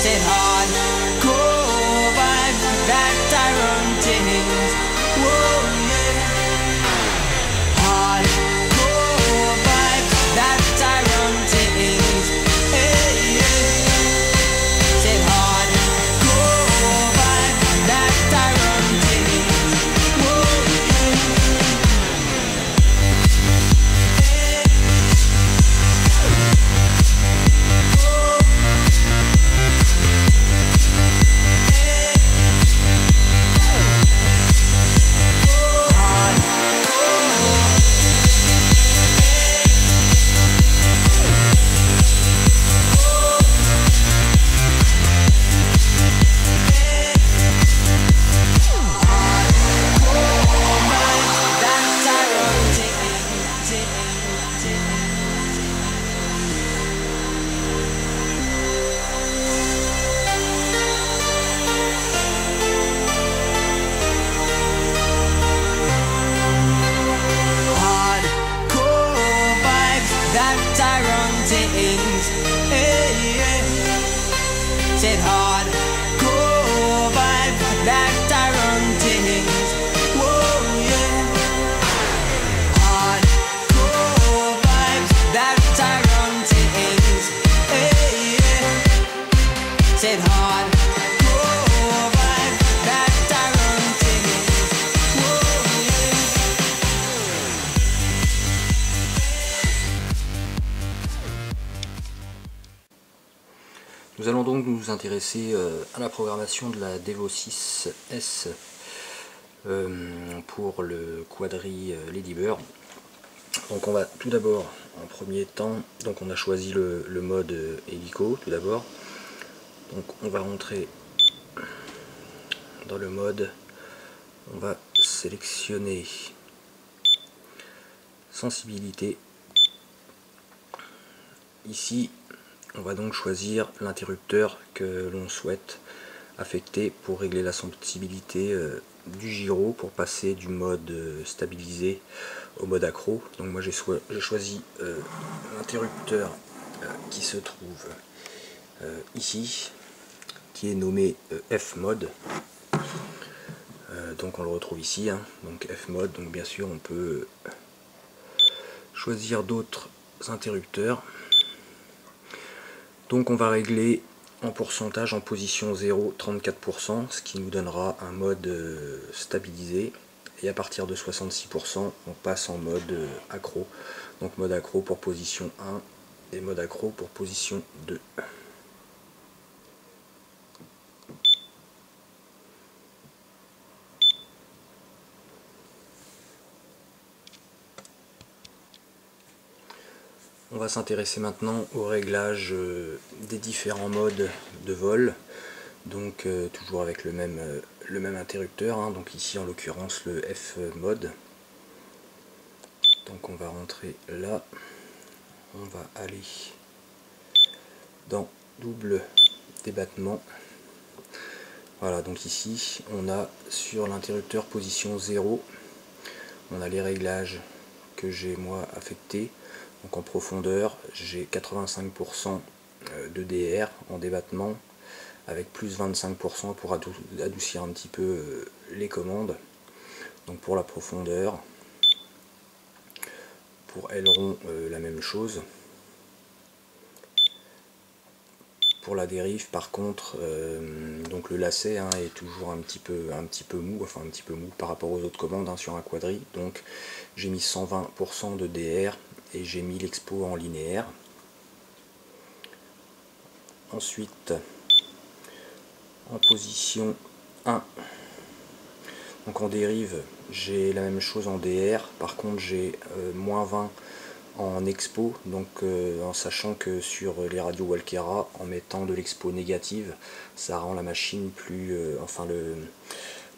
Said hardcore vibe, that I run things. Whoa, yeah. Hardcore vibe, that I run things. Hey, yeah. Said hardcore vibe, that I run things. Whoa, yeah. Said hardcore vibe, that I run things. Whoa, yeah. Hardcore vibes, that I run things. Hey, yeah. Said hardcore vibe, that I run things. Whoa, yeah. Nous allons donc nous intéresser à la programmation de la Devo 6S pour le quadri Ladybird. Donc on va tout d'abord, en premier temps, donc on a choisi le mode hélico tout d'abord. Donc on va rentrer dans le mode, on va sélectionner sensibilité. Ici on va donc choisir l'interrupteur que l'on souhaite affecter pour régler la sensibilité du gyro, pour passer du mode stabilisé au mode accro. Donc moi j'ai choisi l'interrupteur qui se trouve ici, qui est nommé F-mode. Donc on le retrouve ici, hein, donc F-mode. Donc bien sûr on peut choisir d'autres interrupteurs. Donc on va régler en pourcentage en position 0, 34%, ce qui nous donnera un mode stabilisé. Et à partir de 66%, on passe en mode accro. Donc mode accro pour position 1 et mode accro pour position 2. On va s'intéresser maintenant au réglage des différents modes de vol, donc toujours avec le même interrupteur, hein, donc ici en l'occurrence le F mode. Donc on va rentrer là, on va aller dans double débattement. Voilà, donc ici on a sur l'interrupteur position 0, on a les réglages que j'ai moi affectés. Donc en profondeur, j'ai 85% de DR en débattement, avec plus 25% pour adoucir un petit peu les commandes. Donc pour la profondeur, pour aileron la même chose. Pour la dérive par contre, donc le lacet hein, est toujours un petit peu mou, enfin un petit peu mou par rapport aux autres commandes hein, sur un quadri. Donc j'ai mis 120% de DR et j'ai mis l'expo en linéaire. Ensuite, en position 1, donc en dérive, j'ai la même chose en DR, par contre j'ai moins 20 en expo, donc en sachant que sur les radios Walkera, en mettant de l'expo négative, ça rend la machine plus,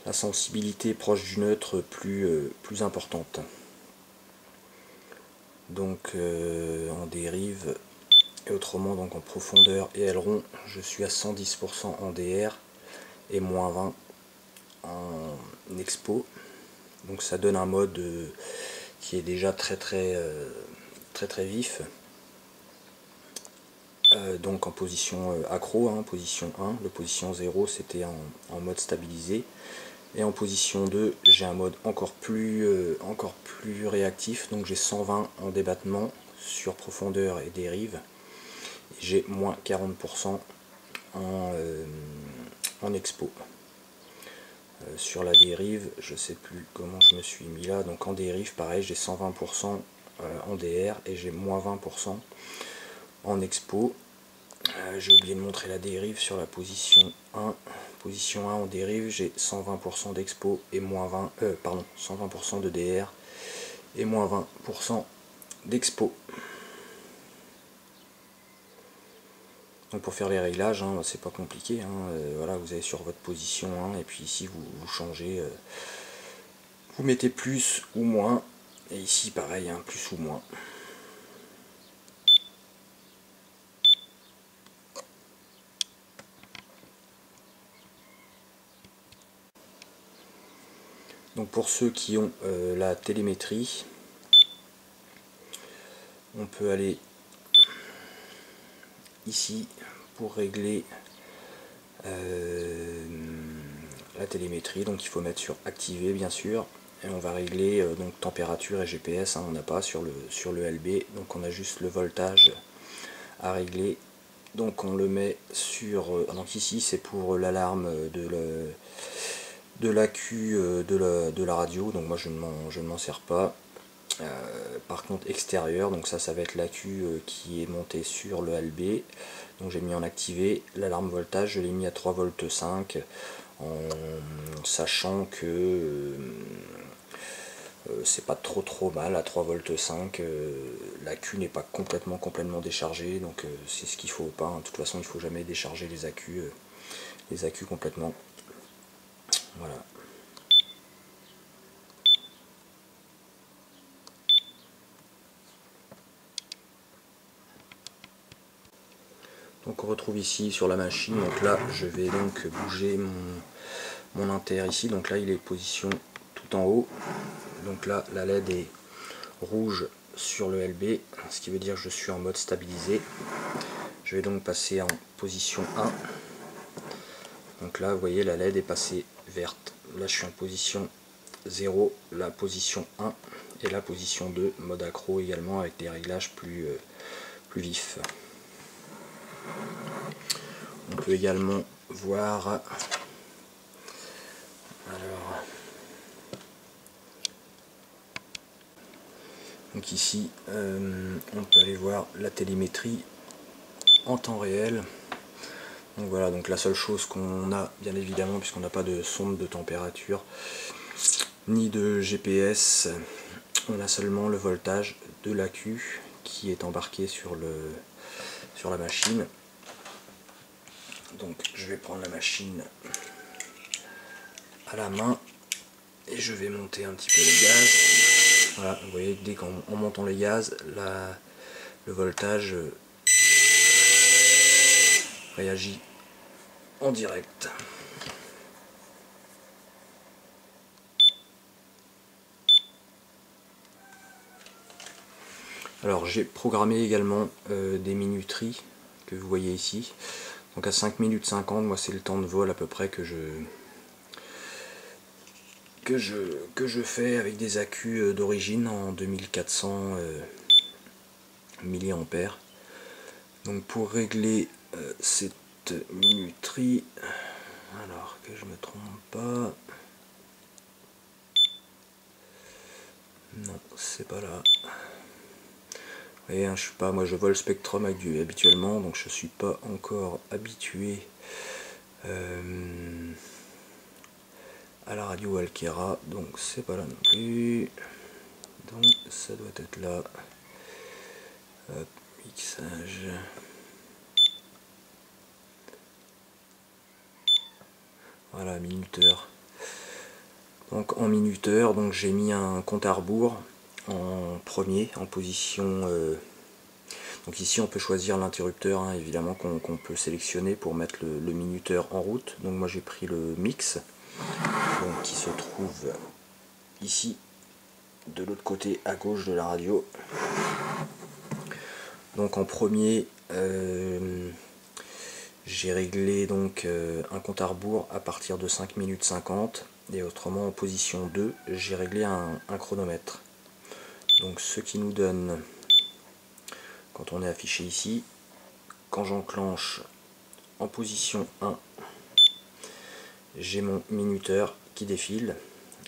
la sensibilité proche du neutre plus importante. Donc en dérive et autrement donc en profondeur et aileron je suis à 110% en DR et moins 20 en expo, donc ça donne un mode qui est déjà très vif. donc en position accro, hein, position 1, le position 0 c'était en mode stabilisé, et en position 2 j'ai un mode encore plus réactif, donc j'ai 120 en débattement sur profondeur et dérive, et j'ai moins 40% en expo. Sur la dérive, je sais plus comment je me suis mis là, donc en dérive pareil j'ai 120% en DR et j'ai moins 20% en expo. J'ai oublié de montrer la dérive sur la position 1. Position 1 en dérive, j'ai 120% d'expo et moins 120% de DR et moins 20% d'expo. Donc pour faire les réglages, hein, c'est pas compliqué. Hein, voilà, vous allez sur votre position 1 et puis ici vous changez, vous mettez plus ou moins. Et ici pareil, hein, plus ou moins. Donc pour ceux qui ont la télémétrie, on peut aller ici pour régler la télémétrie. Donc il faut mettre sur activer bien sûr, et on va régler donc température et GPS, hein, on n'a pas sur le LB, donc on a juste le voltage à régler. Donc on le met sur, donc ici c'est pour l'alarme de l'AQ de la radio, donc moi je ne m'en sers pas. Par contre extérieur, donc ça va être l'AQ qui est monté sur le LB, donc j'ai mis en activé. L'alarme voltage je l'ai mis à 3 volts 5, en sachant que c'est pas trop mal à 3 volts 5, l'AQ n'est pas complètement déchargé, donc c'est ce qu'il faut pas, hein. De toute façon il faut jamais décharger les AQ complètement. Voilà. Donc on retrouve ici sur la machine, donc là je vais donc bouger mon inter ici, donc là il est position tout en haut, donc là la LED est rouge sur le LB, ce qui veut dire que je suis en mode stabilisé. Je vais donc passer en position 1, donc là vous voyez la LED est passée verte, là je suis en position 0, la position 1 et la position 2, mode accro également avec des réglages plus vifs. On peut également voir, alors, donc ici on peut aller voir la télémétrie en temps réel. Donc voilà, donc la seule chose qu'on a bien évidemment, puisqu'on n'a pas de sonde de température ni de GPS, on a seulement le voltage de l'AQ qui est embarqué sur la machine. Donc je vais prendre la machine à la main et je vais monter un petit peu les gaz. Voilà, vous voyez que dès qu'en montant les gaz, le voltage réagit en direct. Alors j'ai programmé également des minuteries que vous voyez ici. Donc à 5 minutes 50, moi c'est le temps de vol à peu près que je fais avec des AQ d'origine en 2400 mA. Donc pour régler cette minuterie, alors que je me trompe pas, non c'est pas là. Vous voyez, hein, je suis pas, moi je vole Spectrum habituellement, donc je suis pas encore habitué à la radio Alkera, donc c'est pas là non plus. Donc ça doit être là. Hop, mixage. Voilà, minuteur. Donc en minuteur, donc j'ai mis un compte à rebours en premier, en position. Donc ici on peut choisir l'interrupteur, hein, évidemment qu'on peut sélectionner pour mettre le minuteur en route. Donc moi j'ai pris le mix, donc, qui se trouve ici, de l'autre côté à gauche de la radio. Donc en premier, j'ai réglé donc un compte à rebours à partir de 5 minutes 50 et autrement en position 2 j'ai réglé un chronomètre. Donc ce qui nous donne, quand on est affiché ici, quand j'enclenche en position 1, j'ai mon minuteur qui défile,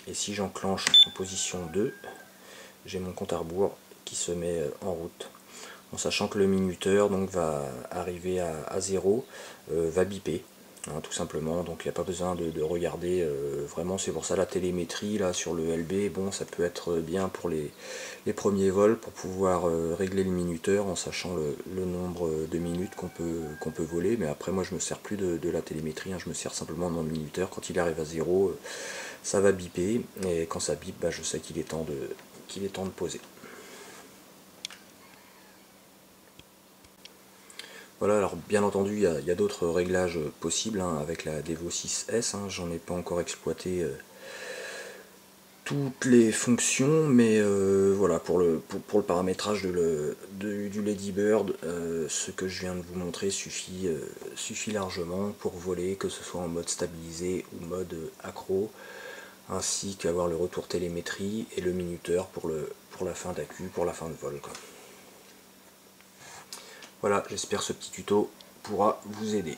et si j'enclenche en position 2, j'ai mon compte à rebours qui se met en route. En sachant que le minuteur donc va arriver à 0, va biper, hein, tout simplement, donc il n'y a pas besoin de regarder, vraiment c'est pour ça la télémétrie là sur le LB, bon ça peut être bien pour les premiers vols, pour pouvoir régler le minuteur en sachant le nombre de minutes qu'on peut voler, mais après moi je me sers plus de la télémétrie, hein, je me sers simplement de mon minuteur, quand il arrive à 0, ça va biper, et quand ça bip, bah, je sais qu'il est temps de poser. Voilà, alors bien entendu, il y a d'autres réglages possibles hein, avec la Devo 6S. Hein, j'en ai pas encore exploité toutes les fonctions, mais voilà, pour le paramétrage du Ladybird, ce que je viens de vous montrer suffit largement pour voler, que ce soit en mode stabilisé ou mode accro, ainsi qu'avoir le retour télémétrie et le minuteur pour la fin d'accu, pour la fin de vol, quoi. Voilà, j'espère que ce petit tuto pourra vous aider.